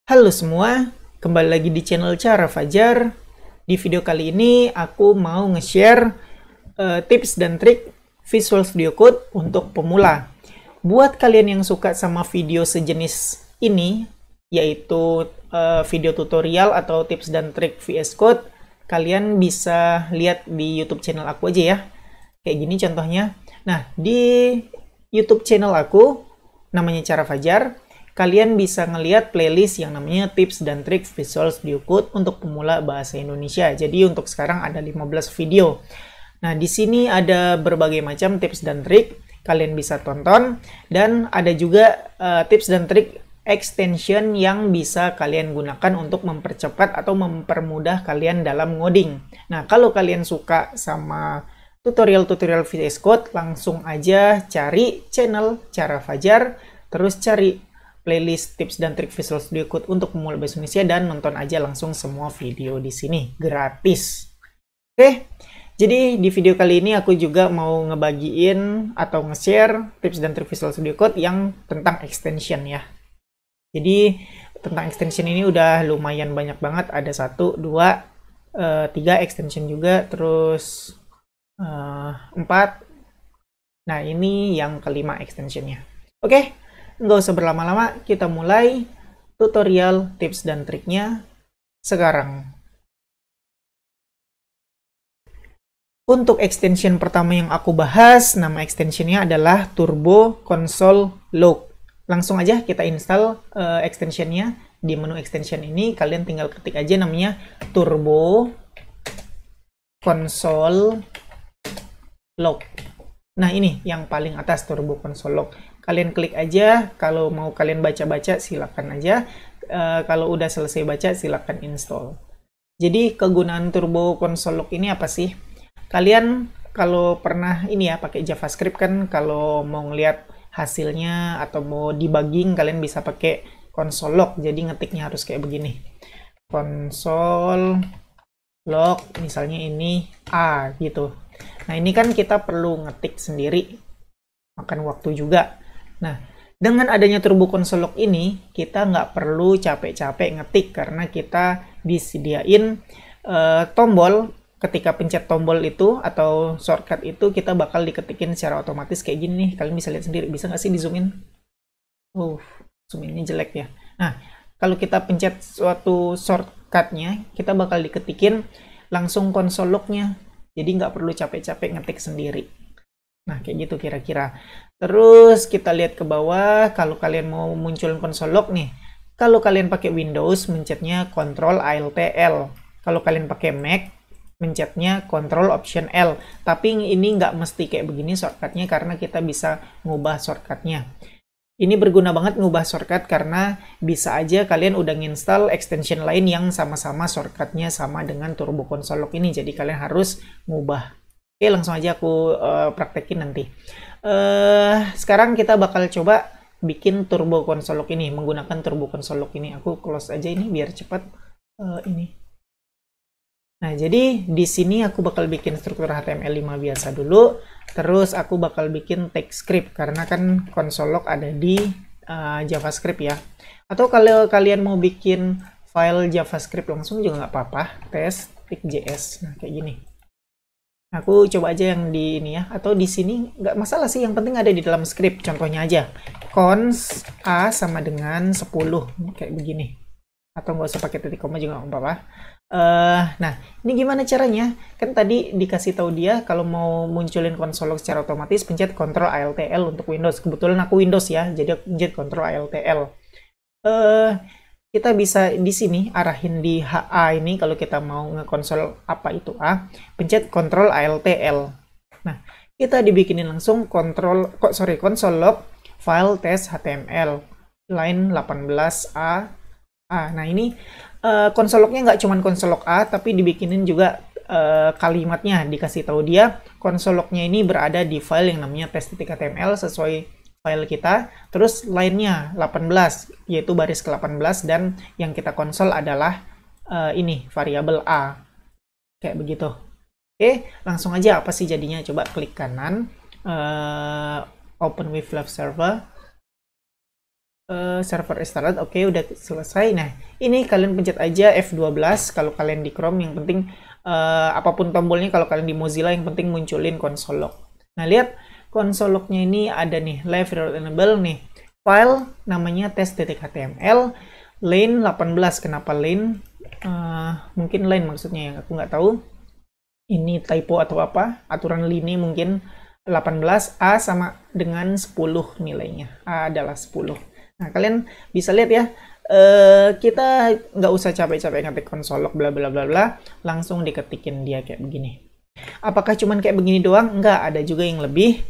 Halo semua, kembali lagi di channel Cara Fajar. Di video kali ini aku mau nge-share tips dan trik Visual Studio Code untuk pemula. Buat kalian yang suka sama video sejenis ini, yaitu video tutorial atau tips dan trik VS Code, kalian bisa lihat di YouTube channel aku aja ya. Kayak gini contohnya. Nah, di YouTube channel aku, namanya Cara Fajar, kalian bisa ngelihat playlist yang namanya tips dan trik Visual Studio Code untuk pemula bahasa Indonesia. Jadi untuk sekarang ada 15 video. Nah, di sini ada berbagai macam tips dan trik, kalian bisa tonton, dan ada juga tips dan trik extension yang bisa kalian gunakan untuk mempercepat atau mempermudah kalian dalam ngoding. Nah, kalau kalian suka sama tutorial-tutorial VS Code, langsung aja cari channel Cara Fajar, terus cari playlist tips dan trik Visual Studio Code untuk pemula bahasa Indonesia dan nonton aja langsung semua video di sini gratis. Oke, jadi di video kali ini aku juga mau ngebagiin atau nge-share tips dan trik Visual Studio Code yang tentang extension ya. Jadi tentang extension ini udah lumayan banyak banget, ada 1, 2, 3 extension juga, terus 4. Nah, ini yang kelima extensionnya. Oke, nggak usah berlama-lama, kita mulai tutorial tips dan triknya sekarang. Untuk extension pertama yang aku bahas, nama extensionnya adalah Turbo Console Log. Langsung aja kita install extensionnya. Di menu extension ini kalian tinggal ketik aja namanya Turbo Console Log. Nah, ini yang paling atas, Turbo Console Log. Kalian klik aja, kalau mau kalian baca-baca silakan aja. Kalau udah selesai baca silakan install. Jadi kegunaan Turbo Console Log ini apa sih? Kalian kalau pernah ini ya pakai JavaScript kan, kalau mau ngeliat hasilnya atau mau debugging kalian bisa pakai console log. Jadi ngetiknya harus kayak begini. Console log misalnya ini A gitu. Nah, ini kan kita perlu ngetik sendiri, makan waktu juga. Nah, dengan adanya Turbo Console Log ini, kita nggak perlu capek-capek ngetik karena kita disediain tombol. Ketika pencet tombol itu atau shortcut itu, kita bakal diketikin secara otomatis kayak gini nih. Kalian bisa lihat sendiri. Bisa nggak sih di zoom in? Zoom in-nya jelek ya. Nah, kalau kita pencet suatu shortcutnya, kita bakal diketikin langsung console log-nya. Jadi nggak perlu capek-capek ngetik sendiri. Nah, kayak gitu kira-kira. Terus kita lihat ke bawah, kalau kalian mau munculin console log nih. Kalau kalian pakai Windows, mencetnya Ctrl Alt L. Kalau kalian pakai Mac, mencetnya Ctrl Option L. Tapi ini nggak mesti kayak begini shortcutnya karena kita bisa ngubah shortcutnya. Ini berguna banget ngubah shortcut karena bisa aja kalian udah nginstal extension lain yang sama-sama shortcutnya sama dengan Turbo Console Log ini. Jadi kalian harus ngubah. Oke, langsung aja aku praktekin nanti. Sekarang kita bakal coba bikin Turbo Console Log ini menggunakan Turbo Console Log ini. Aku close aja ini biar cepat ini. Nah, jadi di sini aku bakal bikin struktur HTML5 biasa dulu. Terus aku bakal bikin text script karena kan console log ada di JavaScript ya. Atau kalau kalian mau bikin file JavaScript langsung juga nggak apa-apa. Test.js. Nah, kayak gini. Aku coba aja yang di ini ya. Atau di sini nggak masalah sih. Yang penting ada di dalam script. Contohnya aja. Cons A sama dengan 10. Kayak begini. Atau nggak usah pakai titik koma juga nggak apa-apa. Nah, ini gimana caranya? Kan tadi dikasih tahu dia kalau mau munculin console log secara otomatis pencet Ctrl Alt L untuk Windows. Kebetulan aku Windows ya, jadi aku pencet Ctrl Alt L. Kita bisa di sini arahin di HA ini kalau kita mau ngekonsol apa itu A, pencet Ctrl Alt L. Nah, kita dibikinin langsung console log file test HTML line 18A. Nah ini console log-nya nggak cuma console log A, tapi dibikinin juga kalimatnya. Dikasih tahu dia console log-nya ini berada di file yang namanya test.html sesuai file kita. Terus line-nya 18, yaitu baris ke-18, dan yang kita konsol adalah ini, variabel A. Kayak begitu. Oke, langsung aja apa sih jadinya? Coba klik kanan, open with web server. server restart. Oke, udah selesai. Nah, ini kalian pencet aja F12 kalau kalian di Chrome. Yang penting apapun tombolnya kalau kalian di Mozilla, yang penting munculin console log. Nah, lihat console lognya ini ada nih, live reload enable nih. File namanya test.html, lane 18. Kenapa lane? Mungkin lane maksudnya, yang aku nggak tahu. Ini typo atau apa? Aturan line mungkin. 18, A sama dengan 10 nilainya. A adalah 10. Nah, kalian bisa lihat ya, kita nggak usah capek-capek ngetik console log bla bla bla bla, langsung diketikin dia kayak begini. Apakah cuman kayak begini doang? Nggak, ada juga yang lebih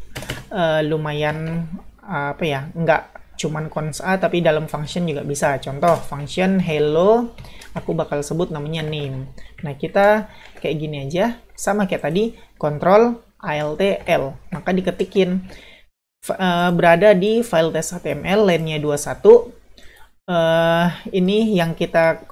lumayan apa ya, nggak cuman cons A tapi dalam function juga bisa. Contoh function hello, aku bakal sebut namanya name. Nah, kita kayak gini aja, sama kayak tadi, control alt L, maka diketikin berada di file test.html, line-nya 21. Ini yang kita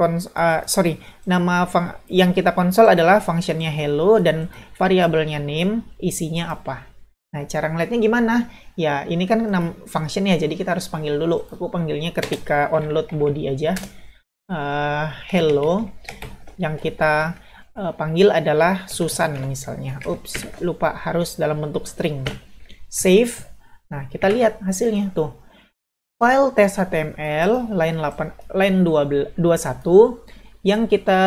nama yang kita konsol adalah functionnya hello dan variabelnya name, isinya apa. Nah, cara ngeliatnya gimana? Ya, ini kan function ya, jadi kita harus panggil dulu. Aku panggilnya ketika onload body aja. Hello, yang kita panggil adalah Susan misalnya. Ups, lupa, harus dalam bentuk string. Save. Nah, kita lihat hasilnya tuh. File test.html line 21 yang kita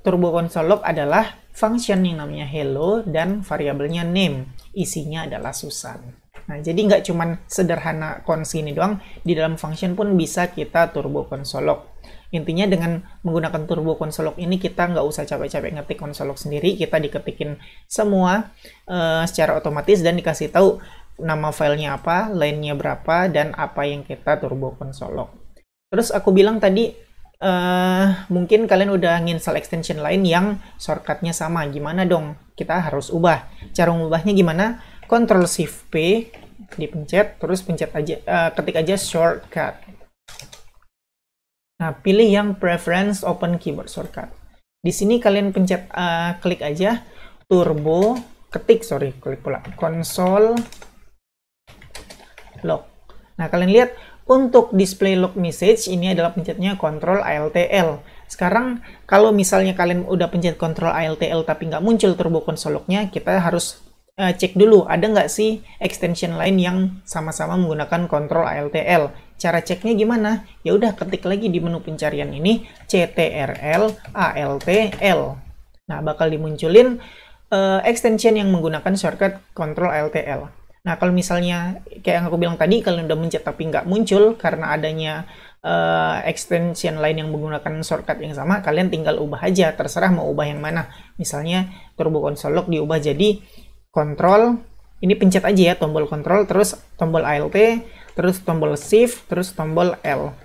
turbo console log adalah function yang namanya hello dan variabelnya name. Isinya adalah Susan. Nah, jadi nggak cuman sederhana cons ini doang, di dalam function pun bisa kita turbo console log. Intinya dengan menggunakan turbo console log ini kita nggak usah capek-capek ngetik console log sendiri, kita diketikin semua secara otomatis dan dikasih tahu nama filenya apa, line-nya berapa, dan apa yang kita turbo console log. Terus aku bilang tadi mungkin kalian udah nginstal extension lain yang shortcutnya sama. Gimana dong? Kita harus ubah. Cara mengubahnya gimana? Ctrl Shift P dipencet, terus pencet aja, ketik aja shortcut. Nah, pilih yang preference open keyboard shortcut. Di sini kalian pencet klik aja turbo, klik pula console log. Nah, kalian lihat untuk display log message ini adalah pencetnya Ctrl Alt L. Sekarang kalau misalnya kalian udah pencet Ctrl Alt L tapi nggak muncul turbo console lognya, kita harus cek dulu ada nggak sih extension lain yang sama-sama menggunakan Ctrl Alt L. Cara ceknya gimana? Ya udah, ketik lagi di menu pencarian ini CTRL Alt L. Nah, bakal dimunculin extension yang menggunakan shortcut Ctrl Alt L. Nah, kalau misalnya kayak yang aku bilang tadi, kalian udah mencet tapi nggak muncul karena adanya extension lain yang menggunakan shortcut yang sama, kalian tinggal ubah aja, terserah mau ubah yang mana. Misalnya turbo console log diubah jadi Control, ini pencet aja ya tombol Control, terus tombol Alt, terus tombol Shift, terus tombol L.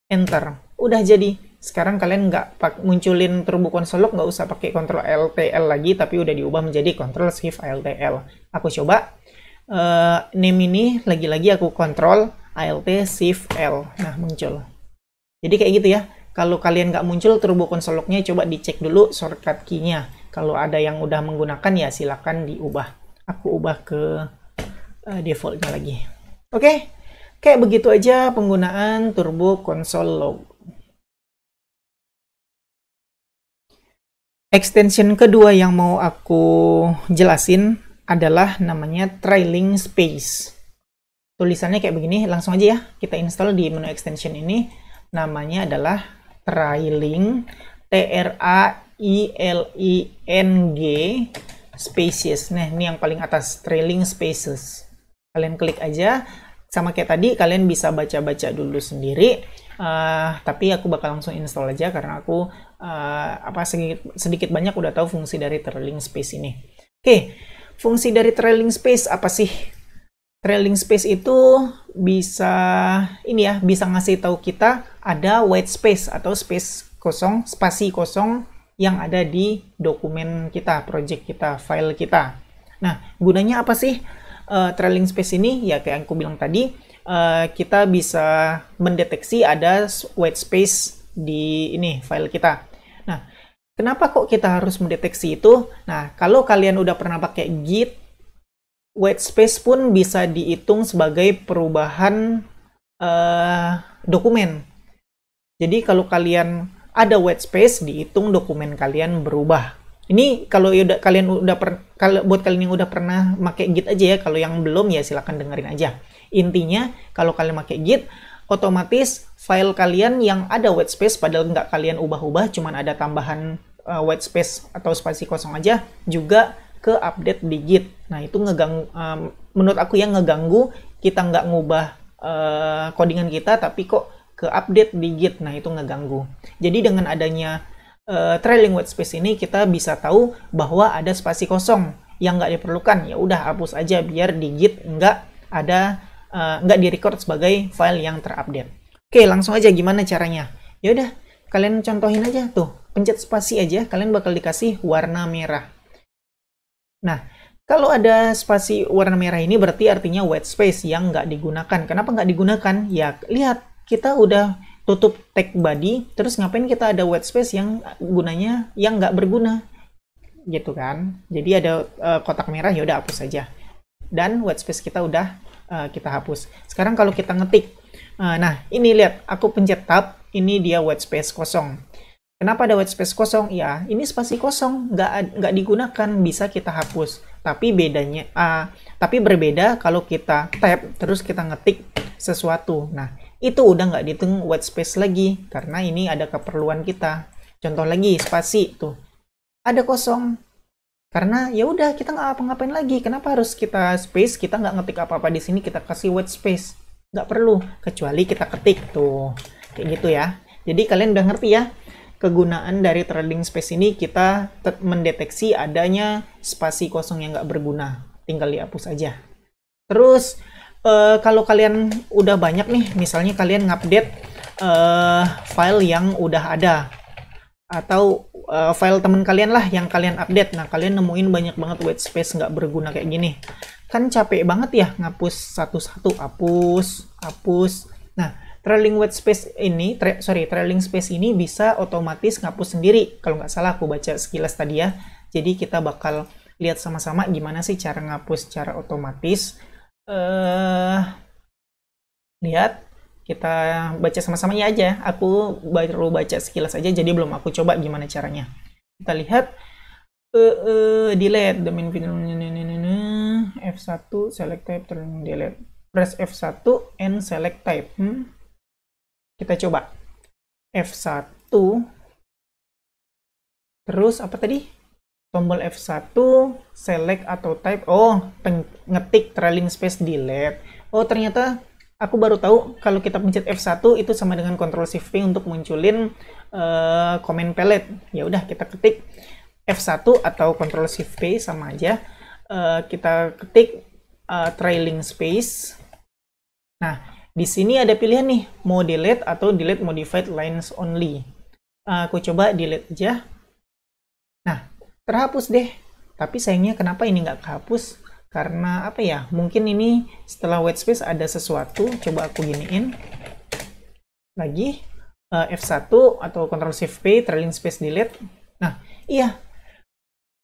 Enter. Udah jadi. Sekarang kalian nggak munculin turbo console log, nggak usah pakai Ctrl Alt L lagi, tapi udah diubah menjadi Ctrl Shift Alt L. Aku coba. Name ini lagi-lagi aku Ctrl Alt Shift L. Nah, muncul. Jadi kayak gitu ya. Kalau kalian nggak muncul turbo console lognya, coba dicek dulu shortcut key-nya. Kalau ada yang udah menggunakan ya silakan diubah. Aku ubah ke defaultnya lagi. Oke, kayak begitu aja penggunaan turbo console log. Extension kedua yang mau aku jelasin adalah namanya trailing space. Tulisannya kayak begini, langsung aja ya kita install di menu extension ini. Namanya adalah trailing, TRAILING spaces. Nah, ini yang paling atas, trailing spaces. Kalian klik aja, sama kayak tadi kalian bisa baca-baca dulu sendiri. Tapi aku bakal langsung install aja karena aku sedikit banyak udah tahu fungsi dari trailing space ini. Oke, fungsi dari trailing space apa sih? Trailing space itu bisa bisa ngasih tahu kita ada white space atau space kosong, spasi kosong yang ada di dokumen kita, project kita, file kita. Nah, gunanya apa sih trailing space ini? Ya kayak yang aku bilang tadi, kita bisa mendeteksi ada white space di file kita. Nah, kenapa kok kita harus mendeteksi itu? Nah, kalau kalian udah pernah pakai Git, white space pun bisa dihitung sebagai perubahan dokumen. Jadi kalau kalian ada white space, dihitung dokumen kalian berubah. Ini kalau buat kalian yang udah pernah pakai Git aja ya. Kalau yang belum ya silahkan dengerin aja. Intinya kalau kalian pakai Git, otomatis file kalian yang ada white space padahal nggak kalian ubah-ubah, cuman ada tambahan white space atau spasi kosong aja, juga ke update di Git. Nah itu ngeganggu, menurut aku ya ngeganggu, kita nggak ngubah codingan kita tapi kok ke update di Git. Nah itu ngeganggu. Jadi dengan adanya trailing white space ini kita bisa tahu bahwa ada spasi kosong yang nggak diperlukan. Ya udah hapus aja biar di Git nggak direcord sebagai file yang terupdate. Oke, langsung aja gimana caranya. Ya udah, kalian contohin aja tuh, pencet spasi aja, kalian bakal dikasih warna merah. Nah, kalau ada spasi warna merah ini berarti artinya white space yang nggak digunakan. Kenapa nggak digunakan? Ya, lihat, kita udah tutup tag body, terus ngapain kita ada white space yang gunanya yang nggak berguna, gitu kan? Jadi ada kotak merah, ya udah hapus aja. Dan white space kita udah kita hapus. Sekarang kalau kita ngetik, nah ini lihat, aku pencet tab, ini dia white space kosong. Kenapa ada white space kosong? Ya, ini spasi kosong, nggak digunakan, bisa kita hapus. Tapi berbeda kalau kita tab, terus kita ngetik sesuatu. Nah, itu udah nggak dihitung white space lagi, karena ini ada keperluan kita. Contoh lagi, spasi tuh, ada kosong. Karena ya udah kita nggak apa-ngapain lagi. Kenapa harus kita space? Kita nggak ngetik apa-apa di sini, kita kasih white space. Nggak perlu, kecuali kita ketik tuh. Kayak gitu ya. Jadi kalian udah ngerti ya kegunaan dari trailing space ini. Kita mendeteksi adanya spasi kosong yang nggak berguna. Tinggal dihapus aja. Terus kalau kalian udah banyak nih, misalnya kalian ngupdate file yang udah ada, atau file teman kalian lah yang kalian update. Nah, kalian nemuin banyak banget white space nggak berguna kayak gini. Kan capek banget ya ngapus satu-satu, hapus. Nah, trailing space ini bisa otomatis ngapus sendiri. Kalau nggak salah aku baca sekilas tadi ya. Jadi kita bakal lihat sama-sama gimana sih cara ngapus secara otomatis. Lihat, kita baca sama-sama ya aja. Aku baru baca sekilas aja, jadi belum aku coba gimana caranya. Kita lihat, delete domain F1 select type delete. Press F1 and select type. Kita coba F1, terus apa tadi? Tombol F1 select atau type. Oh, ngetik trailing space delete. Oh, ternyata aku baru tahu kalau kita pencet F1 itu sama dengan Ctrl Shift P untuk munculin comment palette. Ya udah, kita ketik F1 atau Ctrl Shift P sama aja. Kita ketik trailing space. Nah, di sini ada pilihan nih, mau delete atau delete modified lines only. Aku coba delete aja. Nah, terhapus deh. Tapi sayangnya kenapa ini nggak kehapus? Karena apa ya? Mungkin ini setelah white space ada sesuatu. Coba aku giniin. Lagi F1 atau Ctrl Shift P, trailing space delete. Nah, iya.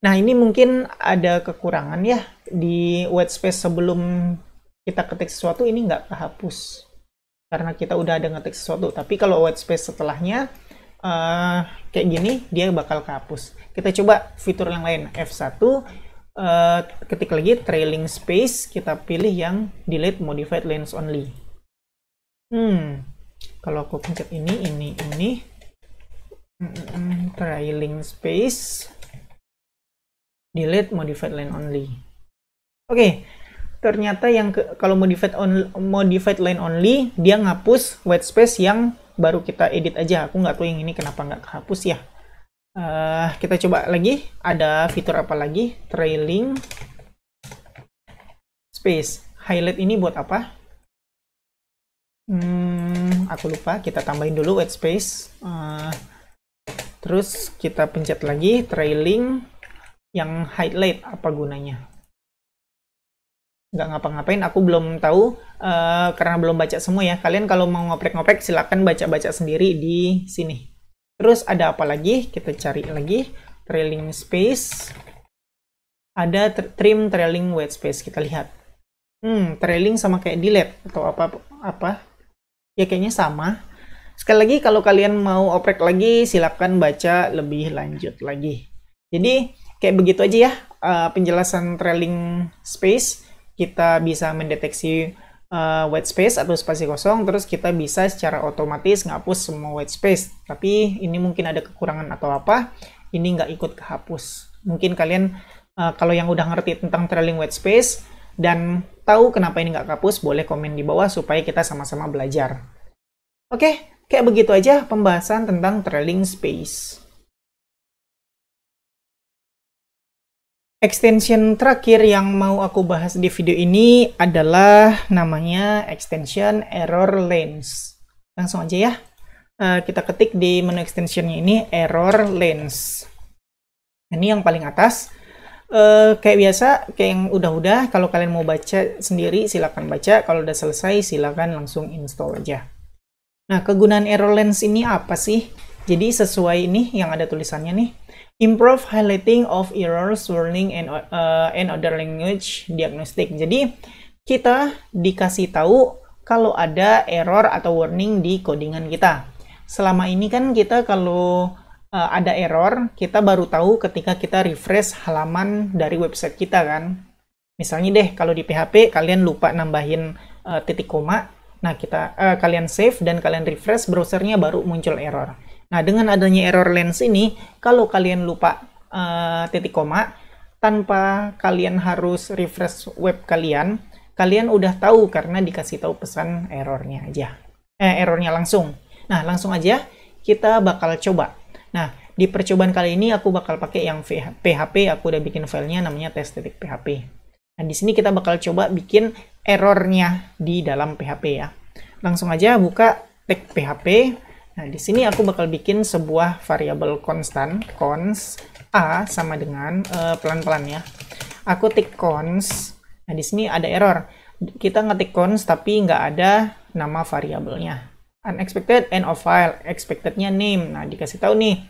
Nah, ini mungkin ada kekurangan ya. Di white space sebelum kita ketik sesuatu ini nggak kehapus. Karena kita udah ada ngetik sesuatu. Tapi kalau white space setelahnya kayak gini, dia bakal kehapus. Kita coba fitur yang lain. F1, ketik lagi trailing space, kita pilih yang delete modified lines only. Kalau aku pencet ini trailing space delete modified line only. Oke, ternyata yang kalau modified line only dia ngapus white space yang baru kita edit aja. Aku nggak tahu yang ini kenapa nggak kehapus ya. Kita coba lagi, ada fitur apa lagi? Trailing space. Highlight ini buat apa? Aku lupa, kita tambahin dulu white space. Terus kita pencet lagi trailing yang highlight, apa gunanya? Nggak ngapa-ngapain, aku belum tahu karena belum baca semua ya. Kalian kalau mau ngoprek-ngoprek silahkan baca-baca sendiri di sini. Terus ada apa lagi? Kita cari lagi trailing space. Ada trim trailing white space. Kita lihat. Trailing sama kayak delete atau apa? Ya kayaknya sama. Sekali lagi kalau kalian mau oprek lagi silakan baca lebih lanjut lagi. Jadi kayak begitu aja ya penjelasan trailing space. Kita bisa mendeteksi white space atau spasi kosong, terus kita bisa secara otomatis ngapus semua white space. Tapi ini mungkin ada kekurangan atau apa, ini nggak ikut kehapus. Mungkin kalian kalau yang udah ngerti tentang trailing white space dan tahu kenapa ini nggak kehapus, boleh komen di bawah supaya kita sama-sama belajar. Oke, kayak begitu aja pembahasan tentang trailing space. Extension terakhir yang mau aku bahas di video ini adalah namanya extension error lanes. Langsung aja ya. Kita ketik di menu extensionnya ini error lanes. Ini yang paling atas. Kayak biasa, kayak yang udah-udah, kalau kalian mau baca sendiri silakan baca. Kalau udah selesai silakan langsung install aja. Nah, kegunaan error lanes ini apa sih? Jadi sesuai ini yang ada tulisannya nih. Improve highlighting of errors, warning, and other language diagnostic. Jadi kita dikasih tahu kalau ada error atau warning di codingan kita. Selama ini kan kita kalau ada error, kita baru tahu ketika kita refresh halaman dari website kita kan. Misalnya deh, kalau di PHP kalian lupa nambahin titik koma, nah kalian save dan kalian refresh browsernya baru muncul error. Nah, dengan adanya error lanes ini, kalau kalian lupa titik koma, tanpa kalian harus refresh web kalian udah tahu karena dikasih tahu pesan errornya aja. Errornya langsung. Nah, langsung aja kita bakal coba. Nah, di percobaan kali ini aku bakal pakai yang PHP, aku udah bikin filenya namanya test.php. Nah, di sini kita bakal coba bikin errornya di dalam PHP ya. Langsung aja buka tag PHP. Nah, di sini aku bakal bikin sebuah variabel konstan, cons a sama dengan pelan-pelan ya. Aku tik cons. Nah, di sini ada error. Kita ngetik cons tapi nggak ada nama variabelnya. Unexpected end of file, expectednya name. Nah, dikasih tahu nih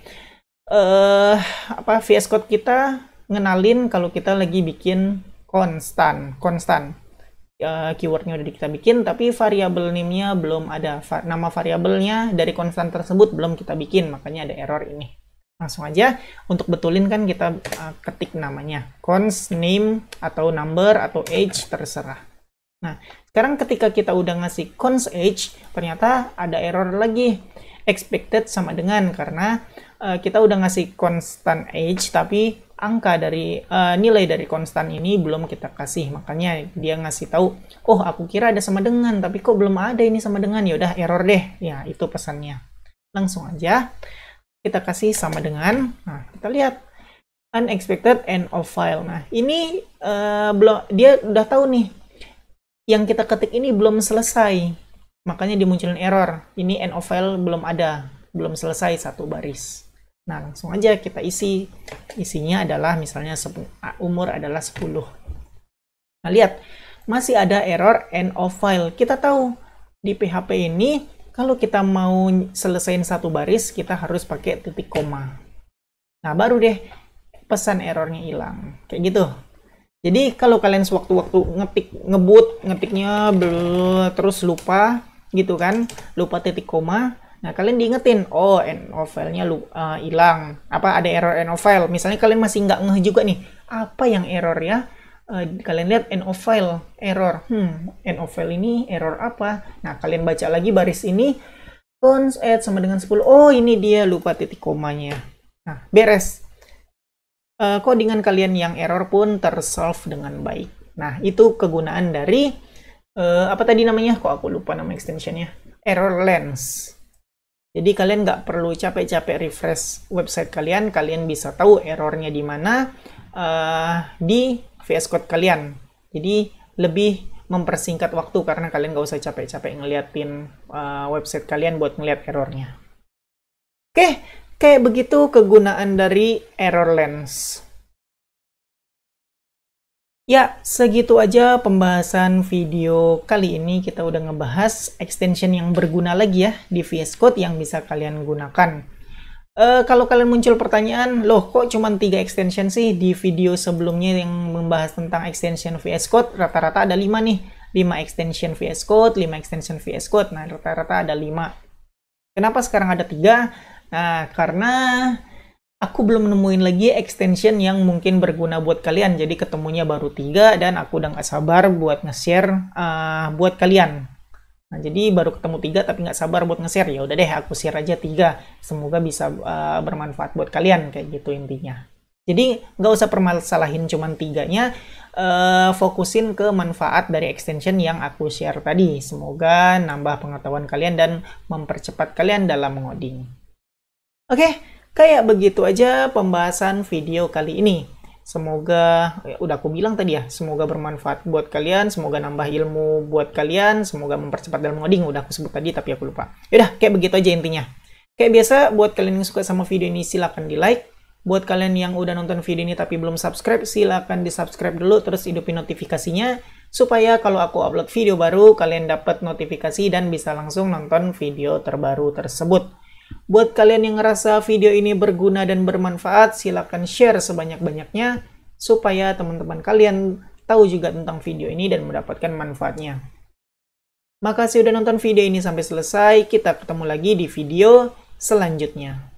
VS Code kita ngenalin kalau kita lagi bikin konstan. Keywordnya udah kita bikin, tapi variabel name-nya belum ada. Nama variabelnya dari konstan tersebut belum kita bikin, makanya ada error ini. Langsung aja, untuk betulin kan kita ketik namanya. Const name atau number atau age, terserah. Nah, sekarang ketika kita udah ngasih const age, ternyata ada error lagi. Expected sama dengan, karena kita udah ngasih constant age, tapi angka dari nilai dari konstan ini belum kita kasih, makanya dia ngasih tahu, oh aku kira ada sama dengan, tapi kok belum ada ini sama dengan, ya udah error deh. Ya, itu pesannya. Langsung aja kita kasih sama dengan. Nah, kita lihat unexpected end of file. Nah, ini belum, dia udah tahu nih yang kita ketik ini belum selesai, makanya dimunculin error. Ini end of file belum ada, belum selesai satu baris. Nah, langsung aja kita isi. Isinya adalah misalnya umur adalah 10. Nah, lihat. Masih ada error end of file. Kita tahu di PHP ini kalau kita mau selesaiin satu baris, kita harus pakai titik koma. Nah, baru deh pesan errornya hilang. Kayak gitu. Jadi, kalau kalian sewaktu-waktu ngetiknya terus lupa gitu kan, lupa titik koma. Nah, kalian diingetin, oh end of file-nya hilang. Ada error end of file. Misalnya kalian masih nggak ngeh juga nih, apa yang error ya? Kalian lihat end of file, error. End of file ini error apa? Nah, kalian baca lagi baris ini, const add sama dengan 10. Oh, ini dia lupa titik komanya. Nah, beres. Codingan kalian yang error pun tersolve dengan baik. Nah, itu kegunaan dari, apa tadi namanya? Kok aku lupa nama extensionnya? Error lanes. Jadi kalian nggak perlu capek-capek refresh website kalian bisa tahu errornya di mana di VS Code kalian. Jadi lebih mempersingkat waktu karena kalian nggak usah capek-capek ngeliatin website kalian buat ngeliat errornya. Oke, kayak begitu kegunaan dari error lanes. Ya, segitu aja pembahasan video kali ini. Kita udah ngebahas extension yang berguna lagi ya di VS Code yang bisa kalian gunakan. Kalau kalian muncul pertanyaan, loh kok cuma 3 extension sih? Di video sebelumnya yang membahas tentang extension VS Code, rata-rata ada 5 nih. 5 extension VS Code, 5 extension VS Code. Nah, rata-rata ada 5. Kenapa sekarang ada 3? Nah, karena aku belum nemuin lagi extension yang mungkin berguna buat kalian. Jadi ketemunya baru 3 dan aku udah nggak sabar buat nge-share buat kalian. Nah, jadi baru ketemu 3 tapi nggak sabar buat nge-share. Ya udah deh, aku share aja 3. Semoga bisa bermanfaat buat kalian, kayak gitu intinya. Jadi nggak usah permasalahin cuman 3-nya, fokusin ke manfaat dari extension yang aku share tadi. Semoga nambah pengetahuan kalian dan mempercepat kalian dalam mengoding. Oke, kayak begitu aja pembahasan video kali ini. Semoga, ya udah aku bilang tadi ya, semoga bermanfaat buat kalian, semoga nambah ilmu buat kalian, semoga mempercepat dalam ngoding. Udah aku sebut tadi tapi aku lupa. Yaudah, kayak begitu aja intinya. Kayak biasa, buat kalian yang suka sama video ini silahkan di like. Buat kalian yang udah nonton video ini tapi belum subscribe, silahkan di subscribe dulu, terus hidupin notifikasinya, supaya kalau aku upload video baru, kalian dapat notifikasi dan bisa langsung nonton video terbaru tersebut. Buat kalian yang ngerasa video ini berguna dan bermanfaat, silakan share sebanyak-banyaknya supaya teman-teman kalian tahu juga tentang video ini dan mendapatkan manfaatnya. Makasih udah nonton video ini sampai selesai. Kita ketemu lagi di video selanjutnya.